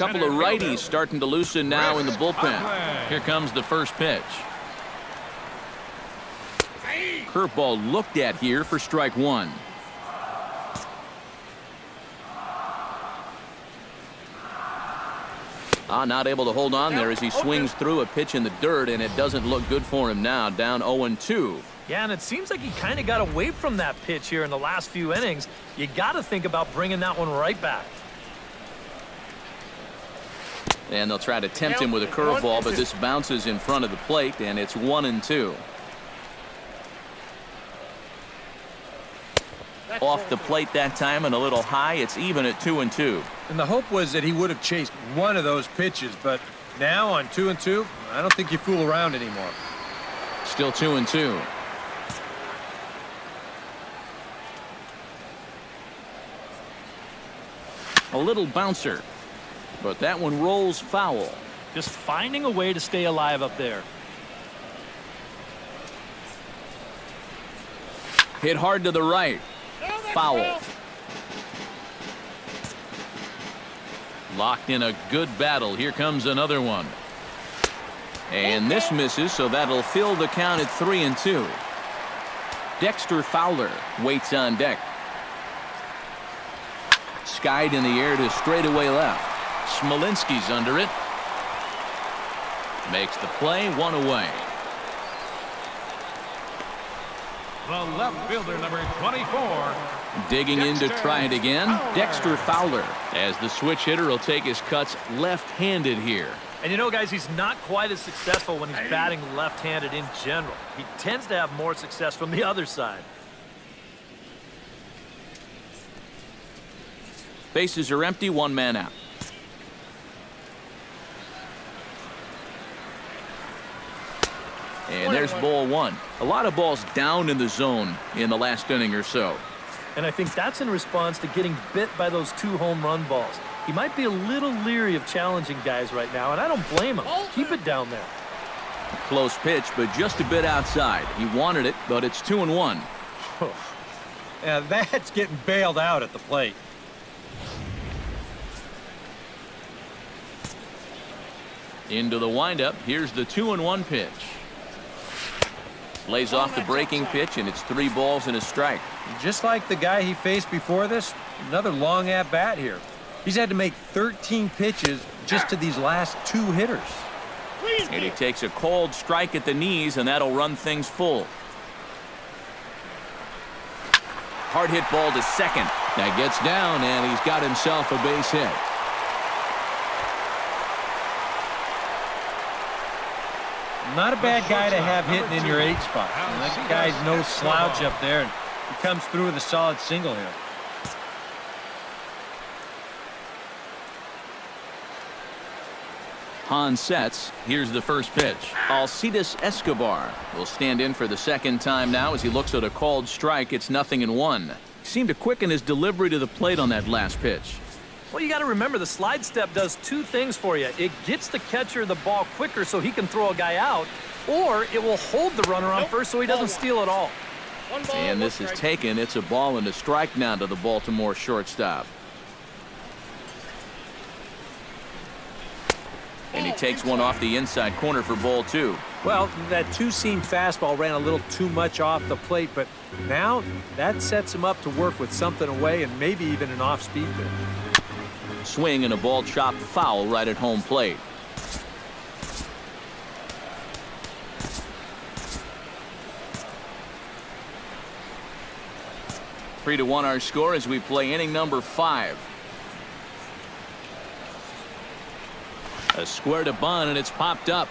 couple of righties starting to loosen now in the bullpen. Here comes the first pitch. Curveball looked at here for strike one. Not able to hold on there as he swings through a pitch in the dirt, and it doesn't look good for him now. Down 0-2. Yeah, and it seems like he kind of got away from that pitch here in the last few innings. You got to think about bringing that one right back. And they'll try to tempt him with a curveball, but this bounces in front of the plate, and it's 1-2. Off the plate that time and a little high. It's even at 2-2. And the hope was that he would have chased one of those pitches, but now on 2-2, I don't think you fool around anymore. Still 2-2. A little bouncer, but that one rolls foul. Just finding a way to stay alive up there. Hit hard to the right. Foul. Locked in a good battle. Here comes another one. And this misses, so that'll fill the count at 3-2. Dexter Fowler waits on deck. Skied in the air to straightaway left. Smolinski's under it. Makes the play, one away. The left fielder, number 24. Digging in to try it again. Dexter Fowler, as the switch hitter, will take his cuts left-handed here. And you know, guys, he's not quite as successful when he's batting left-handed in general. He tends to have more success from the other side. Bases are empty, one man out. And there's ball one. A lot of balls down in the zone in the last inning or so. And I think that's in response to getting bit by those 2 home run balls. He might be a little leery of challenging guys right now, and I don't blame him. Keep it down there. Close pitch, but just a bit outside. He wanted it, but it's 2-1. Yeah, that's getting bailed out at the plate. Into the windup. Here's the 2-1 pitch. Lays off the breaking pitch, and it's 3 balls and a strike. Just like the guy he faced before this, another long at-bat here. He's had to make 13 pitches just to these last 2 hitters. And he takes a cold strike at the knees, and that'll run things full. Hard hit ball to second. That gets down, and he's got himself a base hit. Not a bad guy to have hitting in your 8 spot. That guy's no slouch up there, and he comes through with a solid single here. Hahn sets. Here's the first pitch. Alcides Escobar will stand in for the second time now as he looks at a called strike. It's 0-1. He seemed to quicken his delivery to the plate on that last pitch. Well, you got to remember the slide step does 2 things for you. It gets the catcher the ball quicker so he can throw a guy out, or it will hold the runner on first so he doesn't steal at all. And this is taken. It's a ball and a strike now to the Baltimore shortstop. And he takes one off the inside corner for ball 2. Well, that 2-seam fastball ran a little too much off the plate, but now that sets him up to work with something away and maybe even an off-speed pitch. Swing and a ball chopped foul right at home plate. Three to 1 our score as we play inning number 5. A square to bunt, and it's popped up.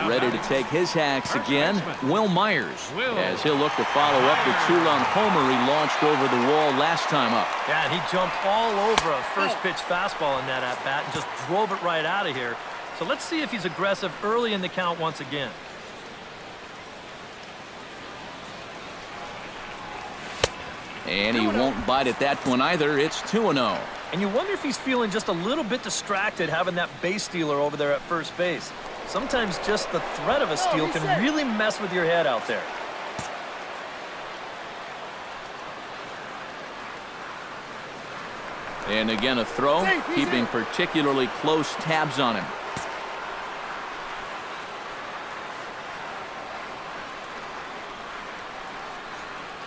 Ready to take his hacks again, Will Myers, as he'll look to follow up the 2-run homer he launched over the wall last time up. Yeah, and he jumped all over a first pitch fastball in that at-bat and just drove it right out of here. So let's see if he's aggressive early in the count once again. And he won't bite at that one either. It's 2-0. And you wonder if he's feeling just a little bit distracted having that base stealer over there at first base. Sometimes just the threat of a steal can really mess with your head out there. And again, a throw, keeping particularly close tabs on him.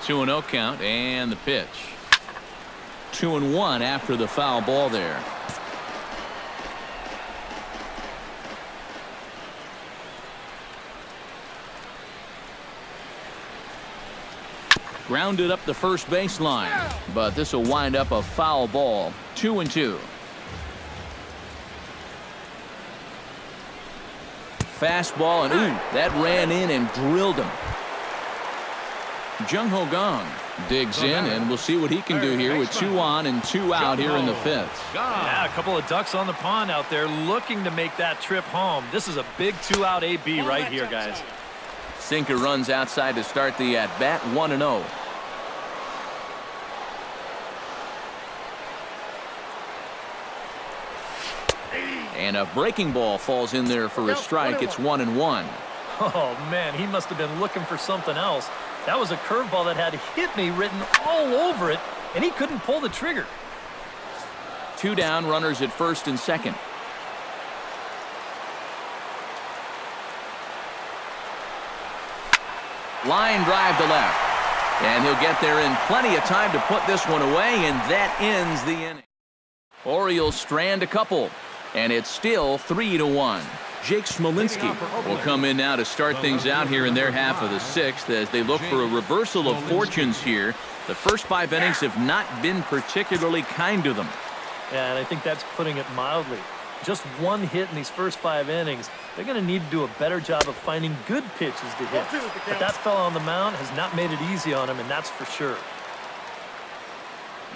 Two and 0 count, and the pitch. 2-1 after the foul ball there. Grounded up the first baseline, but this will wind up a foul ball. 2-2. Fastball, and ooh, that ran in and drilled him. Jung Ho Gong digs in, and we'll see what he can do here with 2 on and 2 out here in the 5th. Yeah, a couple of ducks on the pond out there looking to make that trip home. This is a big 2-out AB right here, guys. Sinker runs outside to start the at-bat, 1-0. And a breaking ball falls in there for a strike. It's 1-1. Oh, man, he must have been looking for something else. That was a curveball that had "hit me" written all over it, and he couldn't pull the trigger. 2 down, runners at first and second. Line drive to left. And he'll get there in plenty of time to put this one away, and that ends the inning. Orioles strand a couple, and it's still 3-1. Jake Smolinski will come in now to start things out here in their half of the 6th as they look for a reversal of fortunes here. The first 5 innings have not been particularly kind to them. Yeah, and I think that's putting it mildly. Just 1 hit in these first 5 innings. They're going to need to do a better job of finding good pitches to hit. But that fella on the mound has not made it easy on him, and that's for sure.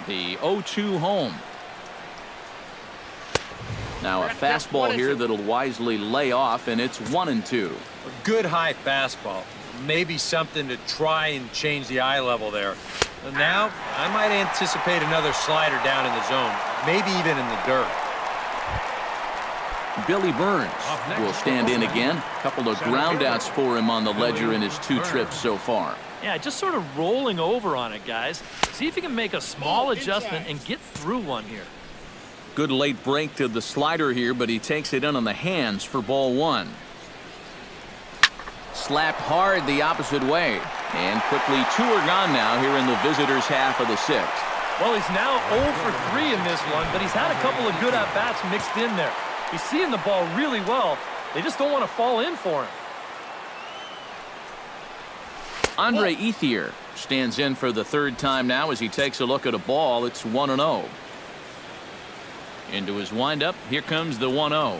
The 0-2 home. Now a fastball here that'll wisely lay off, and it's 1-2. A good high fastball. Maybe something to try and change the eye level there. And now I might anticipate another slider down in the zone, maybe even in the dirt. Billy Burns will stand in again. A couple of groundouts for him on the ledger in his 2 trips so far. Yeah, just sort of rolling over on it, guys. See if you can make a small adjustment and get through one here. Good late break to the slider here, but he takes it in on the hands for ball 1. Slapped hard the opposite way. And quickly 2 are gone now here in the visitors' half of the 6th. Well, he's now 0 for 3 in this one, but he's had a couple of good at-bats mixed in there. He's seeing the ball really well. They just don't want to fall in for him. Andre Ethier stands in for the 3rd time now as he takes a look at a ball. It's 1-0. Into his windup, here comes the 1-0.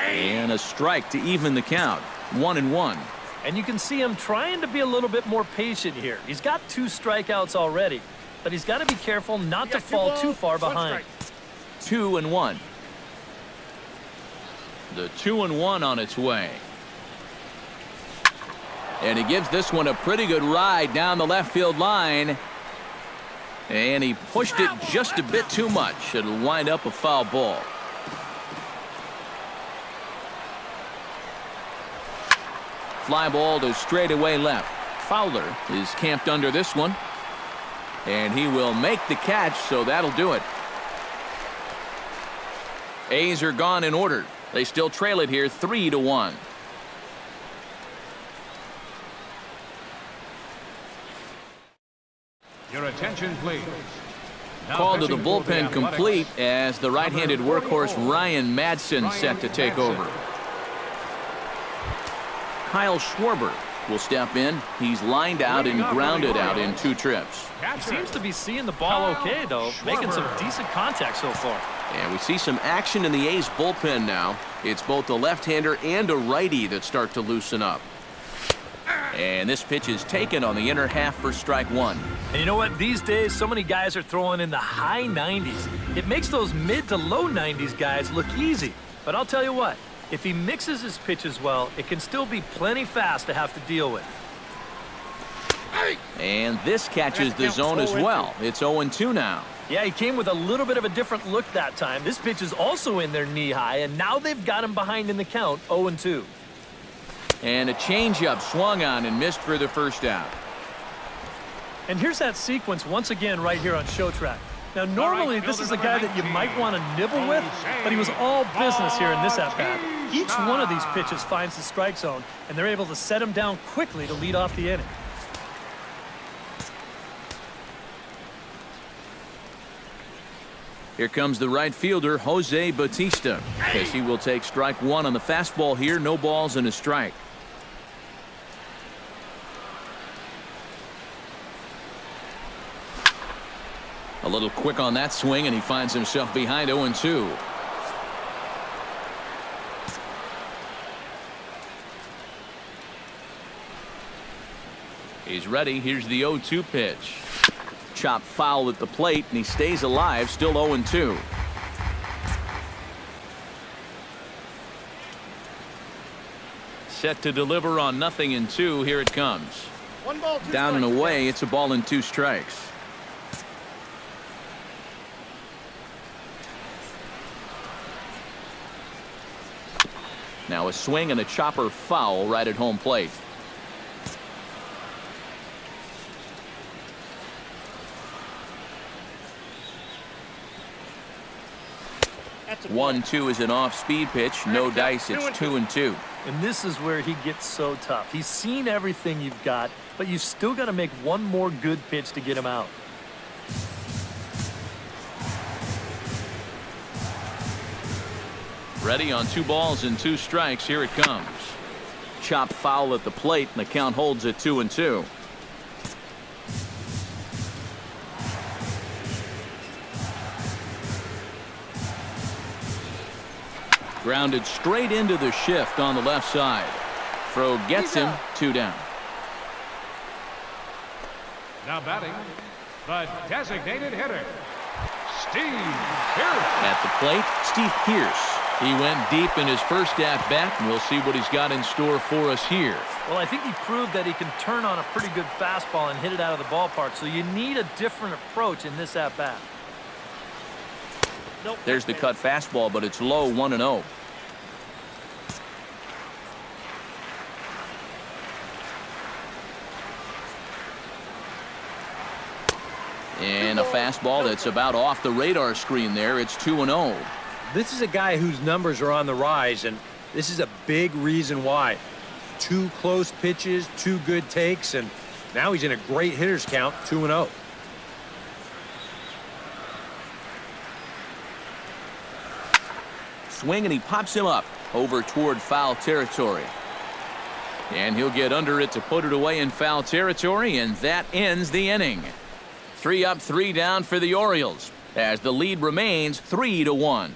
And a strike to even the count. 1-1. And you can see him trying to be a little bit more patient here. He's got 2 strikeouts already, but he's got to be careful not to fall too far behind. 2-1. The 2-1 on its way. And he gives this one a pretty good ride down the left field line. And he pushed it just a bit too much. It'll wind up a foul ball. Fly ball to straightaway left. Fowler is camped under this one. And he will make the catch, so that'll do it. A's are gone in order. They still trail it here 3-1. Your attention, please. Call to the bullpen complete as the right-handed workhorse Ryan Madsen set to take over. Kyle Schwarber will step in. He's lined out and grounded out in 2 trips. He seems to be seeing the ball okay, though, making some decent contact so far. And we see some action in the A's bullpen now. It's both a left-hander and a righty that start to loosen up. And this pitch is taken on the inner half for strike 1. And you know what? These days, so many guys are throwing in the high 90s. It makes those mid to low 90s guys look easy. But I'll tell you what, if he mixes his pitches well, it can still be plenty fast to have to deal with. And this catches the zone as well. It's 0-2 now. Yeah, he came with a little bit of a different look that time. This pitch is also in their knee high, and now they've got him behind in the count, 0-2. And a changeup swung on and missed for the first out. And here's that sequence once again right here on Show Track. Now, normally, this is a guy that you might want to nibble with, but he was all business here in this at-bat. Each one of these pitches finds the strike zone, and they're able to set him down quickly to lead off the inning. Here comes the right fielder, Jose Bautista, as he will take strike one on the fastball here. No balls and a strike. A little quick on that swing, and he finds himself behind 0-2. He's ready. Here's the 0-2 pitch. Chop foul at the plate, and he stays alive, still 0-2. Set to deliver on 0-2. Here it comes. Down and away. It's a ball and 2 strikes. Now a swing and a chopper foul right at home plate. That's 1-2 is an off-speed pitch. No dice. It's 2-2. And this is where he gets so tough. He's seen everything you've got, but you've still got to make one more good pitch to get him out. Ready on 2 balls and 2 strikes. Here it comes. Chop foul at the plate, and the count holds at 2-2. Grounded straight into the shift on the left side. Throw gets him. 2 down. Now batting, the designated hitter, Steve Pierce. At the plate, Steve Pierce. He went deep in his first at-bat, and we'll see what he's got in store for us here. Well, I think he proved that he can turn on a pretty good fastball and hit it out of the ballpark, so you need a different approach in this at-bat. There's the cut fastball, but it's low, 1-0. And a fastball that's about off the radar screen there. It's 2-0. This is a guy whose numbers are on the rise, and this is a big reason why. 2 close pitches, 2 good takes, and now he's in a great hitter's count, 2-0. Swing, and he pops him up over toward foul territory. And he'll get under it to put it away in foul territory, and that ends the inning. 3 up, 3 down for the Orioles, as the lead remains 3-1.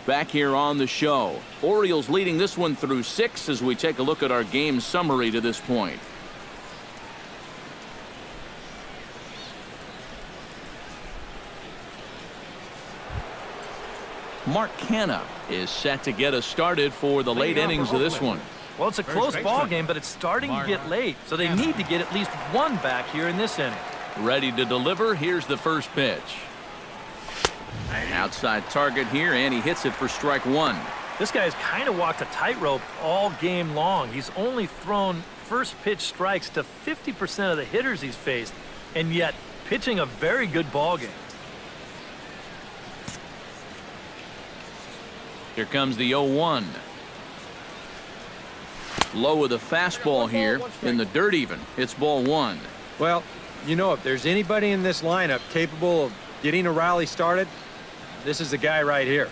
Back here on the show, Orioles leading this one through 6 as we take a look at our game summary to this point. Mark Canha is set to get us started for the late innings of this one. Well, it's a close ball game, but it's starting to get late, so they need to get at least 1 back here in this inning. Ready to deliver. Here's the first pitch. Outside target here, and he hits it for strike 1. This guy's kind of walked a tightrope all game long. He's only thrown first pitch strikes to 50% of the hitters he's faced, and yet pitching a very good ball game. Here comes the 0-1. Low with a fastball here, in the dirt even. It's ball 1. Well, you know, if there's anybody in this lineup capable of getting a rally started, this is the guy right here.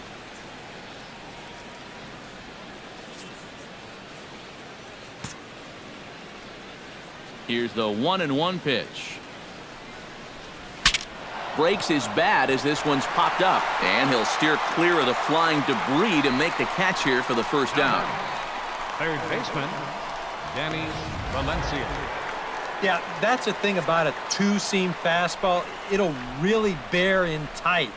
Here's the 1-1 pitch. Breaks his bat as this one's popped up, and he'll steer clear of the flying debris to make the catch here for the first down. Third baseman, Danny Valencia. Yeah, that's the thing about a 2-seam fastball. It'll really bear in tight.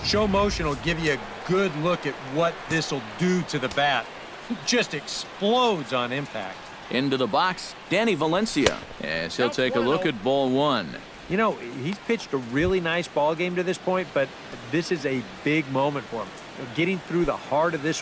Show motion will give you a good look at what this will do to the bat. It just explodes on impact. Into the box, Danny Valencia, as he'll take a look at ball 1. You know, he's pitched a really nice ball game to this point, but this is a big moment for him. Getting through the heart of this